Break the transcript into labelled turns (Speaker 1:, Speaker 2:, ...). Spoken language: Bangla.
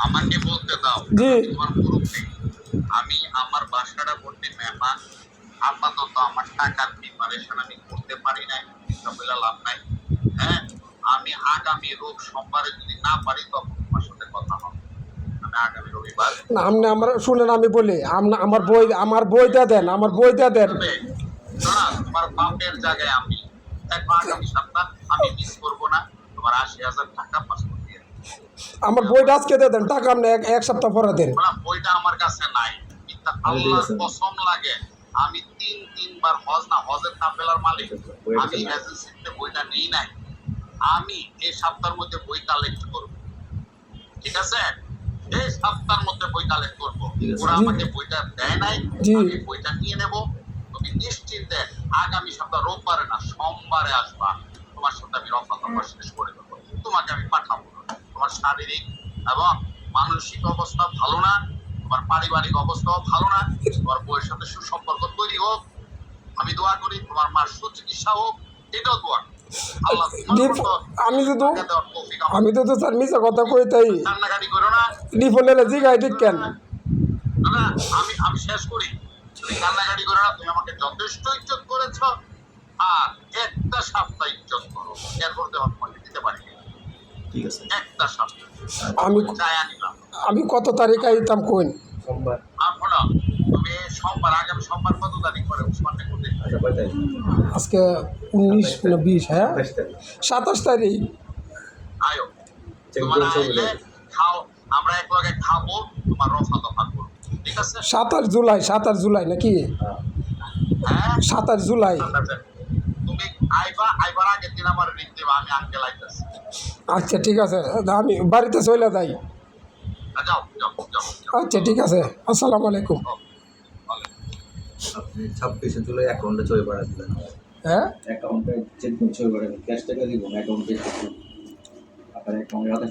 Speaker 1: আমাকে বলতে দাও
Speaker 2: জি
Speaker 1: তোমার মুরব্বী। আমি আমার বাসাটা ভর্তি মেহমান, আপাতত আমার টাকার প্রিপারেশন আমি করতে পারি নাই, এটা বলে লাভ নাই। হ্যাঁ, আমি আগামী রোজ সোমবারে যদি না পারি তখন তোমার সাথে কথা হবে। আমি আগামী রবিবার
Speaker 2: না আপনি আমার শুনেন আমি বলি আমার বইটা দেন, আমার বইটা দেন।
Speaker 1: না, তোমার বাপের জায়গায় আমি দেখো আগামী সপ্তাহ আমি মিস করবো না। তোমার ৮০,০০০ টাকা পাসপোর্ট দিয়ে দেবো।
Speaker 2: আমার বইটা আজকে দিয়ে দেন, টাকা আপনি এক সপ্তাহ পরে দেন।
Speaker 1: বইটা আমার কাছে নাই, মিথ্যা আল্লাহর কসম লাগে। আমি তিনবার হজের কাফেলার মালিক, আমি এজেন্সিতে বইটা নেই নাই। আমি এই সপ্তাহের মধ্যে বই কালেক্ট করব, ঠিক আছে? এই সপ্তাহের মধ্যে বই কালেক্ট করব। ওরা আমাকে বইটা দেয় নাই, আমি বইটা নিয়ে নেব। তুমি নিশ্চিন্তে আগামী সপ্তাহ রোববারে না সোমবারে আসবা, তোমার সাথে আমি রফা শেষ করে দেবো। তোমাকে আমি পাঠাবো না। তোমার শারীরিক এবং মানসিক অবস্থা ভালো না, তোমার পারিবারিক অবস্থাও ভালো না। তোমার বউয়ের সাথে সুসম্পর্ক তৈরি হোক, আমি দোয়া করি। তোমার মার সুচিকিৎসা হোক, এটাও দোয়া।
Speaker 2: আমি তো স্যার মিশা কথা কই তাই
Speaker 1: কান্নাকাটি করো না।
Speaker 2: ডিফল্টের জিগাই ঠিক কেন
Speaker 1: আমি শেষ করি। তুমি কান্নাকাটি করো না। তুমি আমাকে যথেষ্ট ইজ্জত করেছো, আর একটা সপ্তাহ ইজ্জত করো, এরপর তোমাকে দিতে পারি। ঠিক আছে, একটা সপ্তাহ
Speaker 2: আমি কত তারিখ আইতাম কোন
Speaker 1: সোমবার। তুমি সোমবার, আগামী সোমবার কত তারিখ করে উসমানে করতে?
Speaker 2: আজকে 19 না 20, হ্যাঁ 27 তারিখ।
Speaker 1: আয়ো, তোমরা আইলে খাও, আমরা এক লগে খাবো, তোমার রফা দফা করবো, ঠিক আছে?
Speaker 2: 27 জুলাই নাকি?
Speaker 1: হ্যাঁ
Speaker 2: 27 জুলাই।
Speaker 1: তুমি আইবার আগের দিন আমার রিং দেবা, আমি আঙ্কেল আইতেছি।
Speaker 2: আচ্ছা ঠিক আছে, আমি বাড়িতে চলে যাই।
Speaker 1: যাও।
Speaker 2: আচ্ছা ঠিক আছে, আসসালামু আলাইকুম।
Speaker 3: আপনি 26 জুলাই অ্যাকাউন্টে ছবি পাঠা দিবেন।
Speaker 2: হ্যাঁ,
Speaker 3: অ্যাকাউন্টে চেক করে ছবি পাঠাবেন, ক্যাশ টাকা দিব না, অ্যাকাউন্টে আপনার অ্যাকাউন্টে